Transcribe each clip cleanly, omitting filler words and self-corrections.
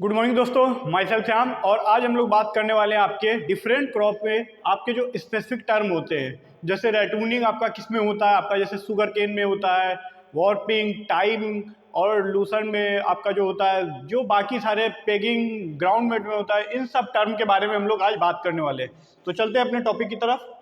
Good morning दोस्तों, my self Shyam. और आज हम लोग बात करने वाले हैं आपके डिफरेंट क्रॉप में आपके जो स्पेसिफिक टर्म होते हैं। जैसे रेटूनिंग आपका किस में होता है, आपका जैसे शुगर केन में होता है, वॉर्पिंग, टाइम और लूसन में आपका जो होता है, जो बाकी सारे पेगिंग ग्राउंड मेट में होता है, इन सब टर्म के बारे में हम लोग आज बात करने वाले हैं। तो चलते हैं अपने टॉपिक की तरफ।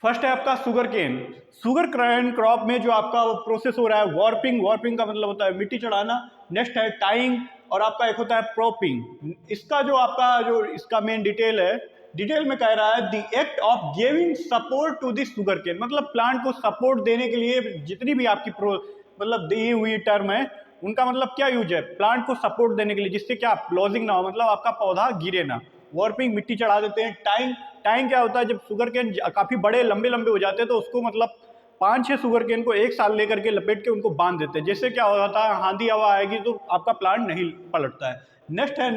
फर्स्ट है आपका sugar cane. Sugar cane crop में जो आपका प्रोसेस हो रहा है वॉर्पिंग, वॉर्पिंग का मतलब होता है मिट्टी चढ़ाना। नेक्स्ट है टाइंग और आपका एक होता है प्रोपिंग। इसका जो आपका जो इसका मेन डिटेल है, डिटेल में कह रहा है the act of giving support to this sugar cane, मतलब प्लांट को सपोर्ट देने के लिए जितनी भी आपकी मतलब दी हुई टर्म है उनका मतलब क्या यूज है, प्लांट को सपोर्ट देने के लिए, जिससे क्या क्लोजिंग ना हो, मतलब आपका पौधा गिरे ना। वॉर्पिंग मिट्टी चढ़ा देते हैं। टाइम, टाइम क्या होता है, जब शुगर केन काफी बड़े लंबे लंबे हो जाते हैं तो उसको मतलब 5-6 शुगर केन को एक साल लेकर के लपेट के उनको बांध देते हैं, जिससे क्या होता है आंधी हवा आएगी तो आपका प्लांट नहीं पलटता है। नेक्स्ट है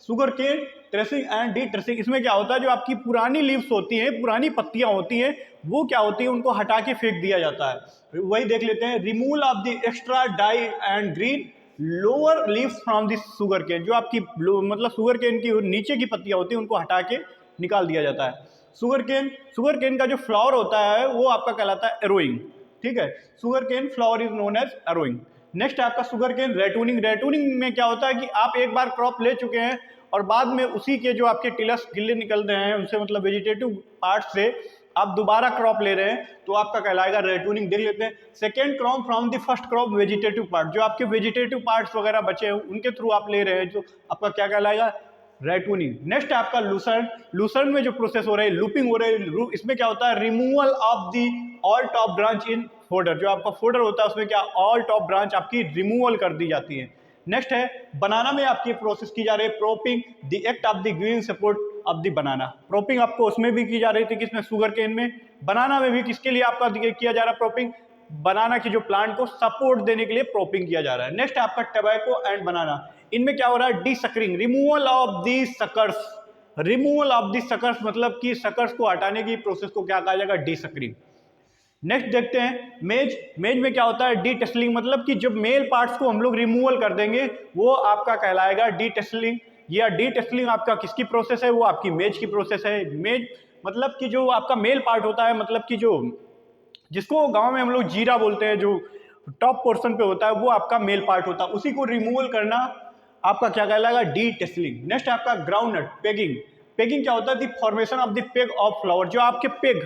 sugar cane tracing and de tracing. इसमें क्या होता है, जो आपकी पुरानी लीव्स होती हैं, पुरानी पत्तियां होती हैं, वो क्या होती है उनको हटा के फेंक दिया जाता है। वही देख लेते हैं, removal of the extra dry and green lower leaves from this sugar cane. जो आपकी मतलब शुगर केन की नीचे की पत्तियां होती हैं उनको हटा के निकाल दिया जाता है। शुगर केन का जो फ्लावर होता है वो आपका कहलाता है एरोइंग। ठीक है, sugar cane flower is known as arrowing. Next है आपका शुगर केन रेटूनिंग। रेटूनिंग में क्या होता है कि आप एक बार क्रॉप ले चुके हैं और बाद में उसी के जो आपके टिलस गिल्ले निकल रहे हैं उनसे, मतलब वेजिटेटिव पार्ट से आप दोबारा क्रॉप ले रहे हैं तो आपका कहलाएगा रेटूनिंग। देख लेते हैं, second crop from the first crop vegetative part. जो आपके वेजिटेटिव पार्ट्स वगैरह बचे हैं उनके थ्रू आप ले रहे हैं तो आपका क्या कहलाएगा, रेटूनिंग। नेक्स्ट है आपका लूसर्न। लूसर्न में जो प्रोसेस हो रहा है लूपिंग हो रहा है, इसमें क्या होता है removal of the all top branch in folder. जो आपका फोल्डर होता है उसमें क्या ऑल टॉप ब्रांच आपकी रिमूवल कर दी जाती है। नेक्स्ट है बनाना में आपकी प्रोसेस की जा रही है propping, the act of the green support of the banana. Propping आपको उसमें भी की जा रही थी, किसमें, शुगर केन में। बनाना में भी किसके लिए आपका किया जा रहा है प्रोपिंग, बनाना की जो प्लांट को सपोर्ट देने के लिए प्रोपिंग किया जा रहा है। नेक्स्ट आपका टबैको एंड बनाना, इनमें क्या हो रहा है desuckering, removal of the suckers. Removal of the suckers मतलब कि सकर्स को हटाने की प्रोसेस को क्या कहा जाएगा, डीसकरिंग। नेक्स्ट देखते हैं मेज। मेज में क्या होता है डीटेसलिंग, मतलब कि जब मेल पार्ट्स को हम लोग रिमूवल कर देंगे वो आपका कहलाएगा डीटेसलिंग। या डीटेसलिंग आपका किसकी प्रोसेस है, वो आपकी मेज की प्रोसेस है। मेज मतलब कि जो आपका मेल पार्ट होता है, मतलब कि जो जिसको गांव में हम लोग जीरा बोलते हैं, जो टॉप पोर्शन पे होता है वो आपका मेल पार्ट होता है, उसी को रिमूवल करना आपका क्या कहलाएगा, डीटेसलिंग। नेक्स्ट आपका ग्राउंडनट पेगिंग। पेगिंग क्या होता है, the formation of the peg of flower. जो आपके पेग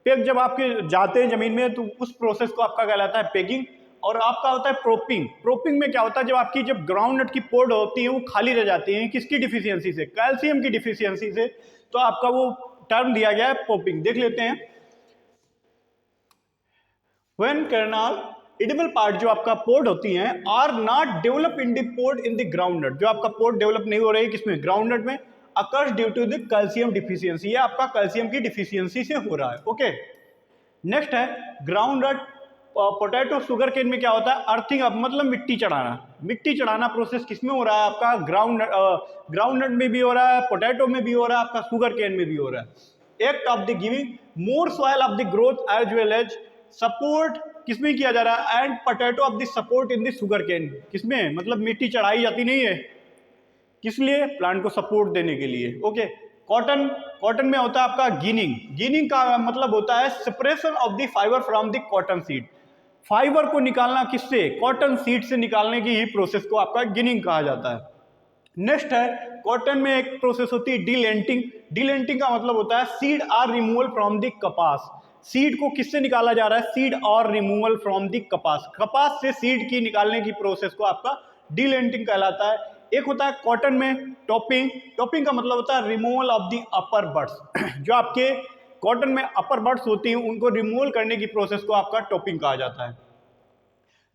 पेग जब आपके जाते हैं जमीन में तो उस प्रोसेस को आपका कहलाता है पेगिंग। और आपका होता है प्रोपिंग। प्रोपिंग में क्या होता है, जब आपकी जब ग्राउंडनट की पोड होती है वो खाली रह जाती है, किसकी डिफिशियंसी से, कैल्शियम की डिफिशियंसी से, तो आपका वो टर्म दिया गया है प्रोपिंग। देख लेते हैं, व्हेन कर्नल एडिबल पार्ट जो आपका पोड होती हैं are not develop in the pod in the groundnut. जो आपका पोड डेवलप नहीं हो रही है किसमें, ग्राउंडनट में, occurs due to the calcium deficiency. ये आपका कैल्शियम की डिफिशियंसी से हो रहा है। ओके, नेक्स्ट है ग्राउंडनट पोटैटो। शुगर केन में क्या होता है अर्थिंग अप, मतलब मिट्टी चढ़ाना। मिट्टी चढ़ाना प्रोसेस किसमें हो रहा है, आपका ग्राउंडनट में भी हो रहा है, पोटैटो में भी हो रहा है, आपका शुगर केन में भी हो रहा है। Act of the giving more soil of the growth as well as support किसमें किया जा रहा है, and potato of the support in the sugar cane. किसमें, मतलब मिट्टी चढ़ाई जाती नहीं है, किस लिए, प्लांट को सपोर्ट देने के लिए। Okay, cotton. कॉटन में होता है आपका गिनिंग। गिनिंग का मतलब होता है separation of the fibre from the cotton seed. Fibre को निकालना किससे, कॉटन सीड से निकालने की ही प्रोसेस को आपका गिनिंग कहा जाता है। नेक्स्ट है कॉटन में एक प्रोसेस होती है डीलेंटिंग। डीलेंटिंग का मतलब होता है seed are removal from the कपास। सीड को किससे निकाला जा रहा है, सीड और रिमूवल फ्रॉम द कपास। कपास से सीड की निकालने की प्रोसेस को आपका डीलेंटिंग कहलाता है। एक होता है कॉटन में टॉपिंग। टॉपिंग का मतलब होता है removal of the upper buds. जो आपके कॉटन में अपर बड्स होती हैं उनको रिमूवल करने की प्रोसेस को आपका टॉपिंग कहा जाता है।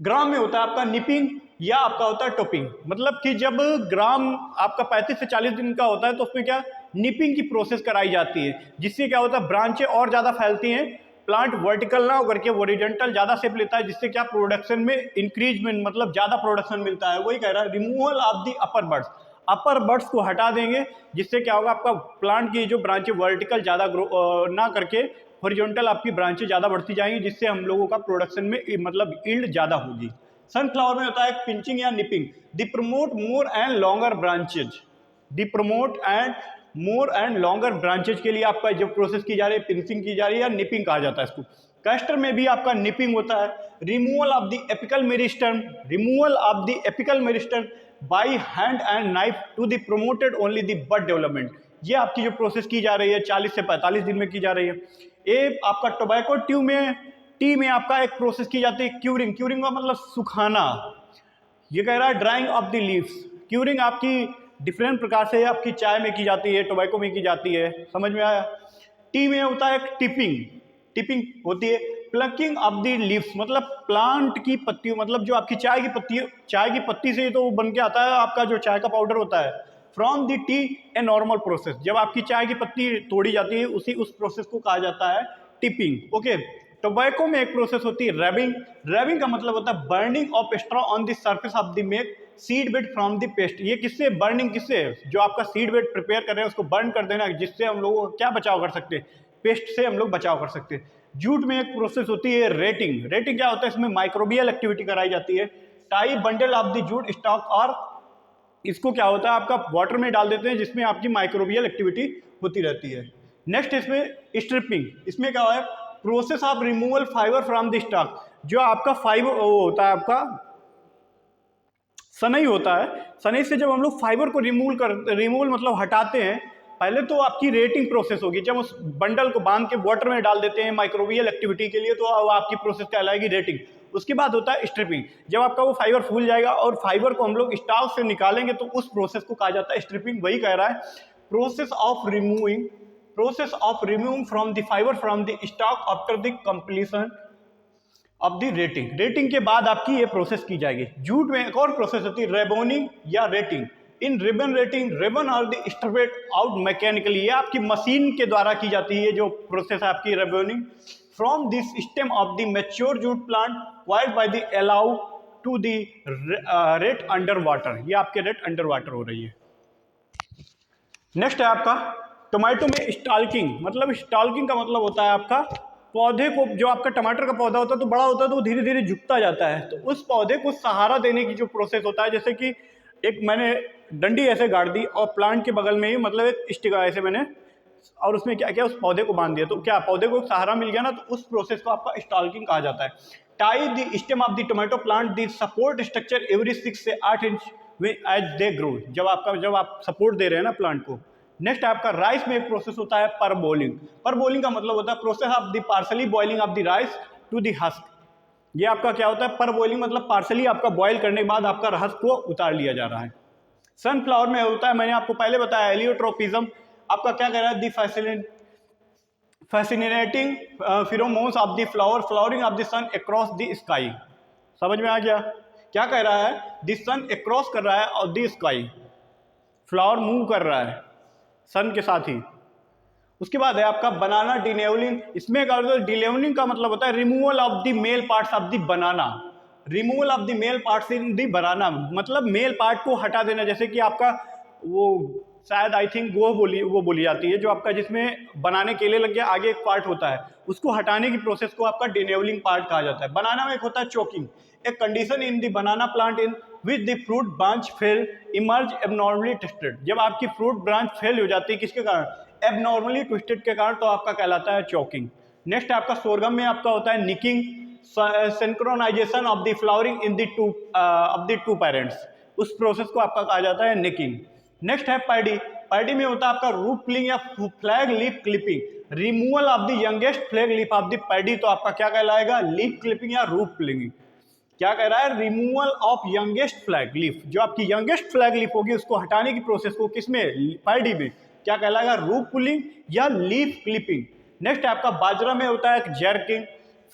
ग्राम में होता है आपका निपिंग या आपका होता है टॉपिंग। मतलब कि जब ग्राम आपका 35 से 40 दिन का होता है तो उसमें क्या निपिंग की प्रोसेस कराई जाती है, जिससे क्या होता है ब्रांचें और ज्यादा फैलती हैं, प्लांट वर्टिकल ना होकर के ओरिजेंटल ज्यादा शेप लेता है, जिससे क्या प्रोडक्शन में इंक्रीजमेंट, मतलब ज्यादा प्रोडक्शन मिलता है। वही कह रहा है removal of the upper birds. Upper birds को हटा देंगे जिससे क्या होगा, आपका प्लांट की जो ब्रांचें वर्टिकल ज्यादा ग्रो ना करके हॉरिजॉन्टल आपकी ब्रांचें ज्यादा बढ़ती जाएंगी, जिससे हम लोगों का प्रोडक्शन में मतलब यील्ड ज्यादा होगी। सनफ्लावर में होता है पिंचिंग या nipping, the promote more and longer branches, the promote and more and longer branches के लिए आपका जो प्रोसेस की जा रही है पिंचिंग की जा रही है या निपिंग कहा जाता है इसको। कैस्टर में भी आपका निपिंग होता है। Removal of the apical meristem, removal of the apical meristem by hand and knife to the promoted only the bud development, ये आपकी जो प्रोसेस की जा रही है 40 से 45 दिन में की जा रही है। ये आपका टोबैको टी में आपका एक प्रोसेस की जाती है क्यूरिंग, क्यूरिंग का मतलब सुखाना। ये कह रहा है drying of the leaves, curing आपकी डिफरेंट प्रकार से आपकी चाय में की जाती है, टोबैको में की जाती है, समझ में आया। टी में होता है टिपिंग, टिपिंग होती है प्लकिंग ऑफ द लीव्स, मतलब प्लांट की पत्तियों, मतलब जो आपकी चाय की पत्ती से तो बन के आता है आपका जो चाय का पाउडर होता है। From the T a normal process, जब आपकी चाय की पत्ती तोड़ी जाती है उस प्रोसेस को कहा जाता है टिपिंग। ओके, टोबैको में एक प्रोसेस होती है रैबिंग, रैबिंग का मतलब होता है burning of straw on the surface of the make seed bed from the paste. ये किससे बर्निंग, किससे, जो आपका सीड बेड प्रिपेयर कर रहे हैं उसको बर्न कर देना, जिससे हम लोगों को क्या बचाव कर सकते हैं, पेस्ट से हम लोग बचाव कर सकते हैं। जूट में एक प्रोसेस होती है रेटिंग, रेटिंग क्या होता है, इसमें माइक्रोबियल एक्टिविटी कराई जाती है। Tie bundle of the jute stock, और इसको क्या होता है आपका वाटर में डाल देते हैं जिसमें आपकी माइक्रोबियल एक्टिविटी होती रहती है। नेक्स्ट इसमें स्ट्रिपिंग, इसमें क्या है process of removal fibre from the stock, जो आपका फाइबर वो होता है आपका सनई होता है, सनई से जब हम लोग फाइबर को रिमूवल मतलब हटाते हैं, पहले तो आपकी रेटिंग प्रोसेस होगी, जब उस बंडल को बांध के वाटर में डाल देते हैं माइक्रोबियल एक्टिविटी के लिए तो आपकी प्रोसेस कहलाएगी रेटिंग। उसके बाद होता है स्ट्रिपिंग, जब आपका वो फाइबर फूल जाएगा और फाइबर को हम लोग स्टॉक से निकालेंगे तो उस प्रोसेस को कहा जाता है स्ट्रिपिंग। वही कह रहा है process of removing from the fibre from the stock after the completion of the rating, rating के बाद आपकी ये प्रोसेस की जाएगी। जूट में एक और प्रोसेस होती है रेबोनिंग या रेटिंग। इन रिबन रेटिंग, रिबन और द स्ट्रवेट आउट मैकेनिकली, ये आपकी मशीन के द्वारा की जाती है जो प्रोसेस है आपकी ribboning. From this stem of the mature jute plant wide by the allow to the ret under water, ये आपके रेट अंडर वाटर हो रही है। नेक्स्ट है आपका टोमेटो में स्टाल्किंग, मतलब स्टाल्किंग का मतलब होता है आपका पौधे को, जो आपका टमाटर का पौधा होता है तो बड़ा होता है तो वो धीरे धीरे झुकता जाता है, तो उस पौधे को सहारा देने की जो प्रोसेस होता है, जैसे कि एक मैंने डंडी ऐसे गाड़ दी और प्लांट के बगल में ही मतलब एक स्टिका ऐसे मैंने, और उसमें क्या किया उस पौधे को बांध दिया, तो क्या पौधे को सहारा मिल गया ना, तो उस प्रोसेस को आपका स्टाल्किंग कहा जाता है। Tie the stem of the tomato plant the support structure every 6 से 8 इंच एज दे ग्रो, जब आप सपोर्ट दे रहे हैं ना प्लांट को। नेक्स्ट आपका राइस में एक प्रोसेस होता है परबोलिंग, परबोलिंग का मतलब होता है process of the parsley boiling of the rice to the husk. ये आपका क्या होता है परबोइलिंग, मतलब पार्सली आपका बॉयल करने के बाद आपका हस्क को उतार लिया जा रहा है। सनफ्लावर में होता है, मैंने आपको पहले बताया एलियोट्रोपिज्म, आपका क्या कह रहा है the fascinating pheromones of the flower flowering of the sun across the sky. समझ में आ गया क्या कह रहा है, द सन अक्रॉस कर रहा है और द स्काई, फ्लावर मूव कर रहा है सन के साथ ही। उसके बाद है आपका बनाना डिलेवलिंग, इसमें क्या होता है डिलेवलिंग का मतलब होता है removal of the male parts of the banana, removal of the male parts in the banana, मतलब मेल पार्ट को हटा देना, जैसे कि आपका वो शायद आई थिंक वो बोली जाती है जो आपका जिसमें बनाने केले लग गया आगे एक पार्ट होता है, उसको हटाने की प्रोसेस को आपका डिनेवलिंग पार्ट कहा जाता है। बनाना में एक होता है चोकिंग, एक condition in the banana plant in with the fruit branch fail emerge abnormally twisted, जब आपकी फ्रूट ब्रांच फेल हो जाती है किसके कारण, एबनॉर्मली ट्विस्टेड के कारण, तो आपका कहलाता है चोकिंग। नेक्स्ट आपका सोरगम में आपका होता है nicking, synchronization of the flowering in the two parents, उस प्रोसेस को आपका कहा जाता है निकिंग। नेक्स्ट है पैडी, पैडी में होता है आपका रूट पुलिंग या flag leaf clipping, removal of the youngest flag leaf of the paddy, तो आपका क्या कहलाएगा लीफ क्लिपिंग या रूट पुलिंग। क्या कह रहा है removal of youngest flag leaf, जो आपकी यंगेस्ट फ्लैग लीफ होगी उसको हटाने की प्रोसेस को किसमें पैडी में क्या कहलाएगा रूट पुलिंग या लीफ क्लिपिंग। नेक्स्ट आपका बाजरा में होता है jerking,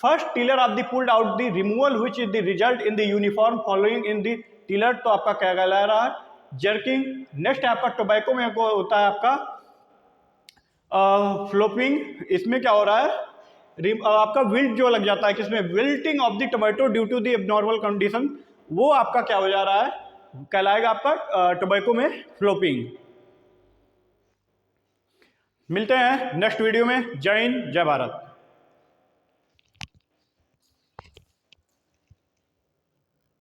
first tiller of the pulled out the removal which is the result in the uniform following in the tiller, तो आपका क्या कहला रहा है जर्किंग। नेक्स्ट आपका टोबैको में होता है आपका फ्लोपिंग, इसमें क्या हो रहा है आपका विल्ट जो लग जाता है किसमें wilting of the tomato due to the abnormal condition, वो आपका क्या हो जा रहा है कहलाएगा आपका टोबैको में फ्लोपिंग। मिलते हैं नेक्स्ट वीडियो में। जय हिंद जय भारत।